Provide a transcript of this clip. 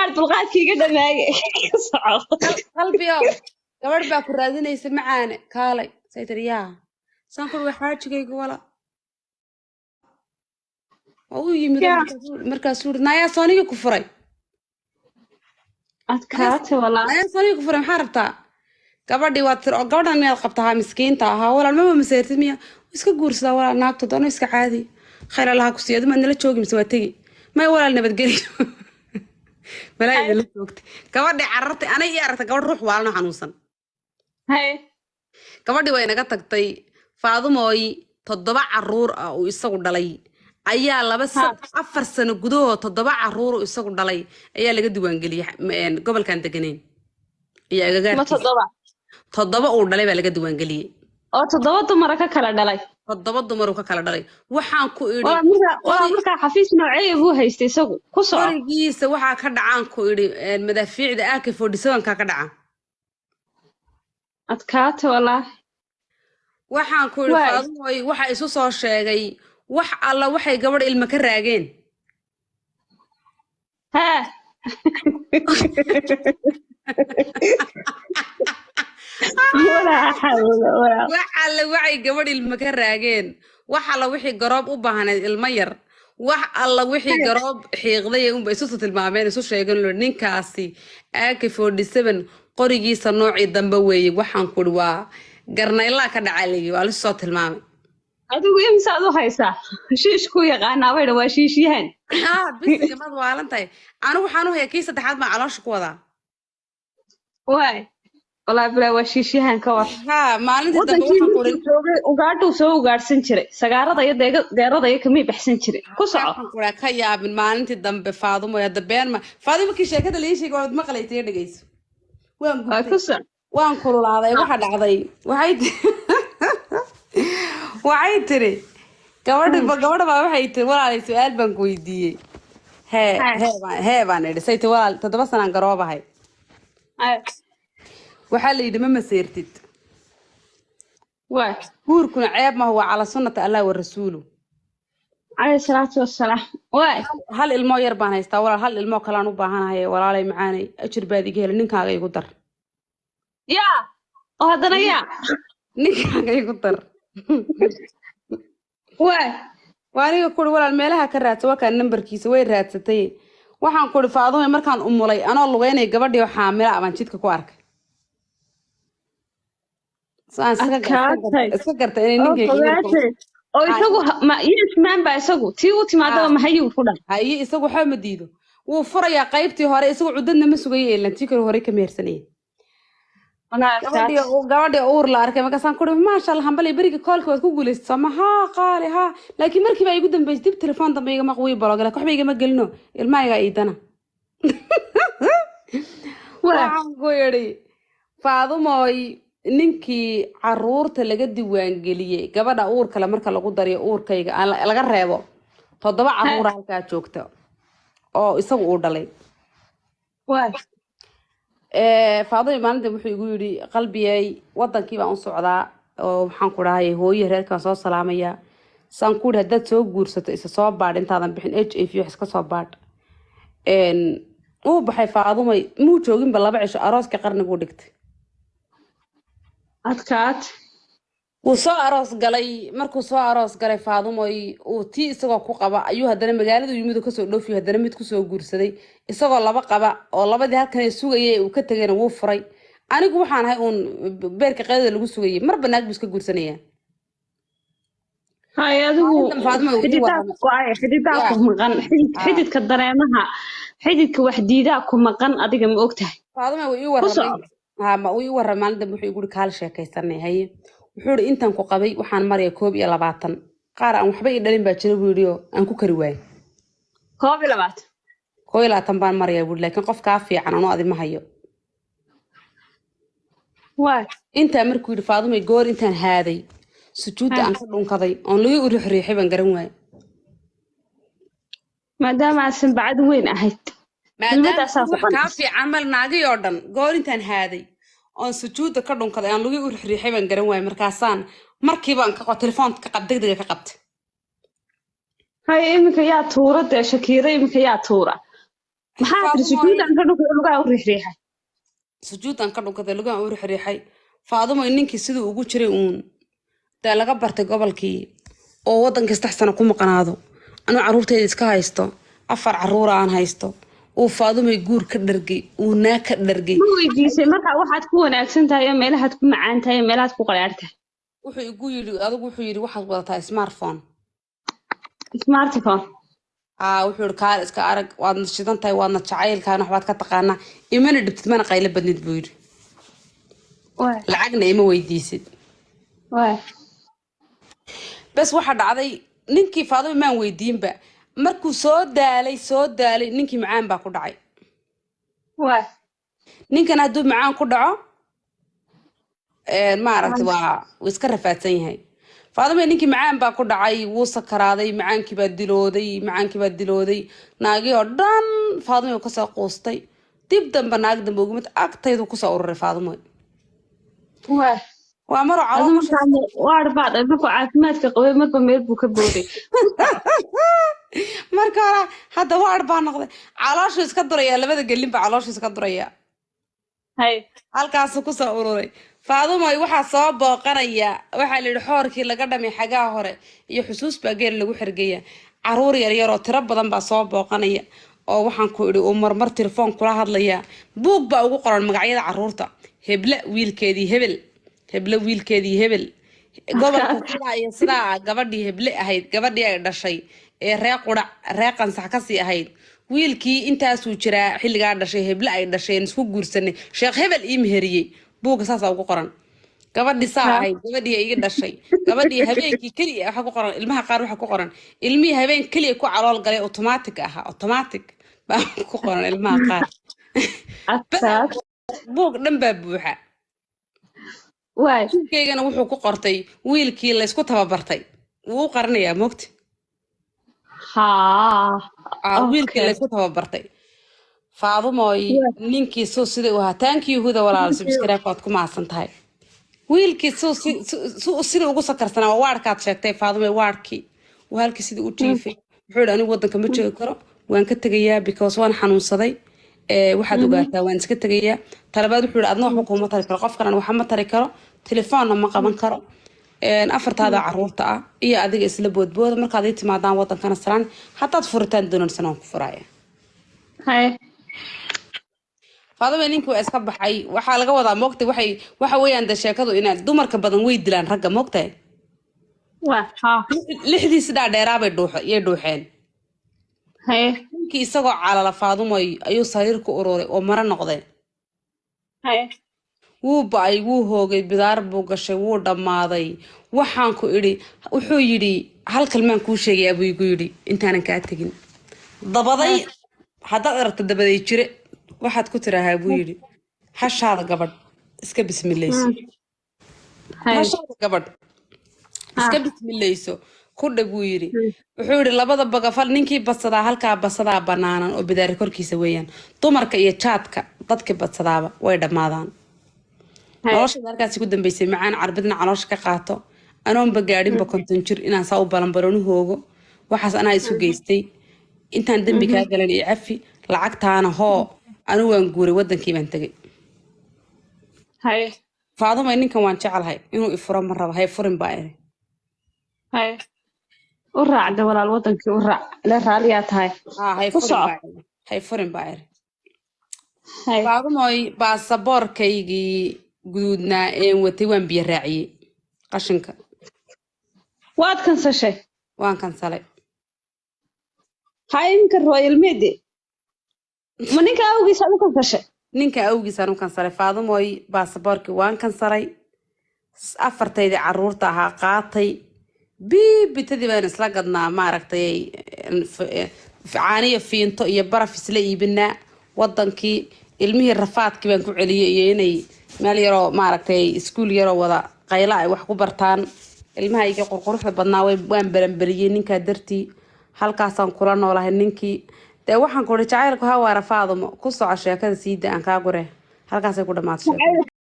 gaar dulqaadkayga dhamaagay qalbiyo gabadh baa ku raadinaysa macaane kaalay saytariyaa saan kuri waa xaajigayga wala oo u yimid markaasuu uri nayaa sooniga ku furay adkaate walaa nayaa sooniga ku furay maxaa rabtaa gabadhii waa tir oo gabadhan miyaad qabtahaa miskiinta ahaa walaal maba maseertid miya iska guursadaa walaal naagtood ano iska caadi khayr allaha ku siiya adumaad nala joogi mise waa tegi may walaal nabadgeliyo balaa la joogtay gabadhii carartay anay ii aragtay gabadh ruux waalano xanuunsan gabadhii way naga tagtay faadumooy 7 caruur ah uu isagu dhalay ayaa 4 sano gudahood 7 caruur uu isagu dhalay ayaa laga diiwaangeliyay gobolkan deganeen iyo agagaarkiisa 7 uu dhalay baa laga diiwaangeliyay oo 7 dumar ka kala dhalay 7 dumar ka kala dhalay waxaan ku idhi waa markaa xafiis noocee uu haystay isagu ku soo qorigiisa waxa ka dhacaan ku idhi madaafiicda AK47 ka dhaca adkaate walaa waxaan ku idhi faadumooy waxa isu soo sheegay wax alla waxay gabadh ilma ka raageen wax alla waxay gabadh ilma ka raageen wax alla wixii garoob u baahnayd ilma yar wax alla wixii garoob xiiqday unba isu tilmaameen isu sheegeen ninkaasi AK47 qorigiisa noocii dambe weeye waxaan ku idhi waa garnaylaa ka dhacay waa la soo tilmaamay adigu imsa aad u haysaa shiish ku yaqaanaa way waa shiishyahan bisiga mad waalantahay anigu waxaan u hayaa kii saddexaad baan caloosha ku wadaa waay walaa bilaa waa shiishyahan ka war maalintii dambe waxaan ku idhi ugaadhuu soo ugaadhsan jiray sagaarada iyo deerada iyo kamay baxsan jiray ku soco ka yaabin maalintii dambe faadumo hadda been faadumo kii sheekada la ii sheegay waad maqlaytay dhegeyso waan kululaaday waxa dhacday waxay tiri gabadha baa waxay tiri walaalay su'aal baan ku weydiiyey hee baan idhi sayte walaal 7 sanaan garoobahay waxaa la yidhi ma maseertid guurkuna ceeb ma huwa cala sunnata allah wa rasuulu calayhi salaatu wassalaam hal ilmoo yar baan haystaa walaal hal ilmoo kalaan u baahanahay walaalay macaanay ajir baad iga heli ninkaaga igu dar yaa oo haddana yaa ninkaaga igu dar waa aniga kuri walaal meelaha ka raadsa wakaa nambarkiisa way raadsatay waxaan kuri faadume markaan umulay anoo lugeynay gabadhii oo xaamila abaan jidka ku arkay iska garta inay ninkayga oo isagu yesmaan baa isagu tii u timaadaba mahayuu ku dhan haye isagu waxba ma diido wuu furayaa qaybtii hore isagu cudadna ma sugaya ilan tii kale hore ka mehersanaya gabadhii uur la arkay markaasaan kuri maasha allah hambalay beriga koolka waad ku guulaysataa ma haa qaali haa laakiin markii baa igu dambeysay dib telefoon dambe igama qawiy balooga laakiin waxba igama gelino ilmahayga iidana waxaan ku yidhi faadumooy ninkii caruurta laga diiwaangeliyey gabadha uur kale marka lagu dariyo uurkayga laga reebo 7 caruura halkaa joogta oo isagu uu dhalay faadumo maalinta wuxuu igu yidhi qalbiyay wadankii baan u socdaa oo waxaan ku dhahay hooyo reerkaan soo salaamaya saan ku yidhi haddaad soo guursato isa soo baadh intaadan bixin HIV wax iska soo baadh uu baxay faadumo muu jooginba 2 cisho arooska qarnigu dhigtay adkaat wuu soo aroos galay markuu soo aroos galay faadumoy uu tii isagoo ku qaba ayuu haddana magaalada yimid kasoo dhoofiyo haddana mid kusoo guursaday isagoo 2 qaba oo 2dii halkan sugayay uu ka tagayna wuu furay anigu waxaan ahay uun beerka qeydada lagu sugayay marba naag buu iska guursanaya hay adigu xididka maqan xididka dareemaha xididka wax diidaa ku maqan adiga ma ogtahay faadumo way ii warramay ma uu waram maalinta wuxuu igu kaal sheekaysanay haye wuxuu yiri intan ku qabay waxaan maraya 21 qaar aan waxba ii dhalin baa jira video aan ku kari waay 21 baan maraya buu laakiin qof ka fiican anoo adima hayo inta markuu yiri faadumo goor intaan haaday sujuudda aan ka dhunkaday oon lagu urixriixay baan garan waay maadaama aan bacad weyn ahayd ka fiican mal naagay oo dhan goor intaan haaday oon sujuudda ka dhunkaday aan lagu urixriixay baan garan waay markaasaan markiiba aan ka telefoonka ka qab degdeg ka qabtay hay iminka yaa tuura de shakiira iminka yaa tuura maxaa tiri Faadumo sujuudan ka dhulka lugaa u riixriixay sujuudan ka dhunkaday lugaan u riixay Faadumo ninkii siduu ugu jiray uun daa laga bartay gobolkii oo wadanka 3 sano ku maqanaado anuu caruurteeda iska haysto 4 caruur aan haysto uu Faadumo guur ka dhargay uu naa ka dhargay ma weydiisay marka waxaad ku wanaagsan tahay iyo meelahaad ku macaan tahay iyo meelahaad ku qaraar tahay wuxuu igu yiri adigu wuxuu yiri waxaad wadataa smartphone smartphone wuxuu yiri kaal iska arag waad nashidan tahay waadna jacaylkaan waxbaad ka taqaanaa imana dhibtid mana qaylo badnid buu yiri lacagna ima weydiisid bas waxa dhacday ninkii Faadumo maan weydiinba markuu soo daalay ninkii macaan baa ku dhacay ninkan hadduu macaan ku dhaco ma aragtay waa iska rafaadsan yahay Faadumo ninkii macaan baa ku dhacay wuu sakaraaday macaankii baa dilooday naagi oo dhan Faadumo ka soo qoostay dib dambe naag dambe ugu mid agtaydu ku soo ururay Faadumo waa maro caloosha waar baad markuu caafimaadka qabay marba meel buu ka booday marka hore hadda waar baa noqday caloosha iska duraya labada gelin baa caloosha iska duraya halkaas ku soo ururay Faadumo waxa soo booqanaya waxa la yiri xoorkii laga dhamay xagaa hore iyo xusuus baa geel lagu xirgaya caruur yar oo tiro badan baa soo booqanaya oo waxaan ku iri marmar telefoon kula hadlaya buug baa ugu qoran magacyada caruurta hebla wiilkeedii hebel gobolka sidaa gabadhii heble ahayd gabadhii ay dhashay ee reeqan sax ka sii ahayd wiilkii intaasuu jiraa xilligaa dhashay heble ay dhasheen isku guursanay sheekh hebel ii meheriyay buuga saas ugu qoran gabadhii saa ahayd gabadhii iga dhashay gabadhii habeenkii kaliya waxa ku qoran ilmaha qaar waxa ku qoran ilmihii habeen kaliya ku calool galay automatic baa ku qoran ilmaha qaar buug dhan baa buuxa keygana wuxuu ku qortay wiilkii la isku tababartay wuu qarinayaa moogta wiilkii la isku tabartay Faadumo ninkii soo sidii u hataankii huda walaal subscribe ku maasan tahay wiilkii soo sidii ugu sakarsanaa waarkaad sheegtay Faadumo waarkii halkii sidii u tiifay wuxuu anigu wadanka ma joogi karo waan ka tagayaa because waan xanuunsaday waxaad ogaataa waan iska tagayaa talabaad wuxuu adna waxba kuma tari karo qofkan waxa ma tari karo telefoonna ma qaban karo afartaada caruurta ah iyo adiga isla boodbooda markaad ay timaadaan wadankana salaan hadaad furitaan doonaysan aan ku furaaya Faadumo ninkii waa iska baxay waxa laga wadaa moogtay waxa weeyaan sheekadu in dumarka badan way dilaan ragga moogtay lixdii sidaa dheeraabay dhuuxeen ninkii isagoo calala Faadumo ayuu sariir ku ururay oo mara noqday wuu ba'ay wuu hoogay bidaar buu gashay wuu dhamaaday waxaan ku iri wuxuu yiri hal kalmaan ku sheegay abuu igu yiri intaanan ka tagin dabaday hadaad aragto dabaday jire waxaad ku tiraahaa buu yiri hashaada gabadh iska bismilayso hashaada gabadh iska bismilayso ku dhaguu yiri wuxuu yiri labada bagafal ninkii badsadaa halka badsadaa banaanan oo bidaar korkiisa weeyaan dumarka iyo jaadka dadka badsadaaba way dhamaadaan nolosha halkaas ku dambeysay macaan carbadna caloosha ka qaato anoonba gaadhinba konton jir inaan saa u balanbalanu hoogo waxaas anaa isu geystay intaan dambi kaa galan iyo cafi lacagtaana hoo anu waan guuray wadankii baan tagay Faadumo ninkan waan jecelahay inuu ifuro ma rabo hay furin baa iri u raacda walaal wadankii u raac la raaliyaa tahay hay furin baa iri Faadumo baasaboorkaygii guudnaa watay waan biyo raaciyay qashinka waad kansashay waan kansalay imka royal media ma ninka awgiisa u kansashay ninka awgiisa u kansalay Faadumo baasaboorkii waan kansalay afartayda caruurta ahaa qaatay bitadii baan isla gadnaa ma aragtay caaniyo fiinto iyo baraf isla iibinaa wadankii ilmihii rafaadkii baan ku celiyay iyo inay meel yaroo ma aragtay iskuul yaroo wada qayla ay wax ku bartaan ilmahayga qurquruxda badnaa waan baranbariyay ninka dartii halkaasaan kula noolahay ninkii waxaan ku jacaylku ha waara Faadumo ku soco sheekada siida aan ka gure halkaas ay ku dhamaatay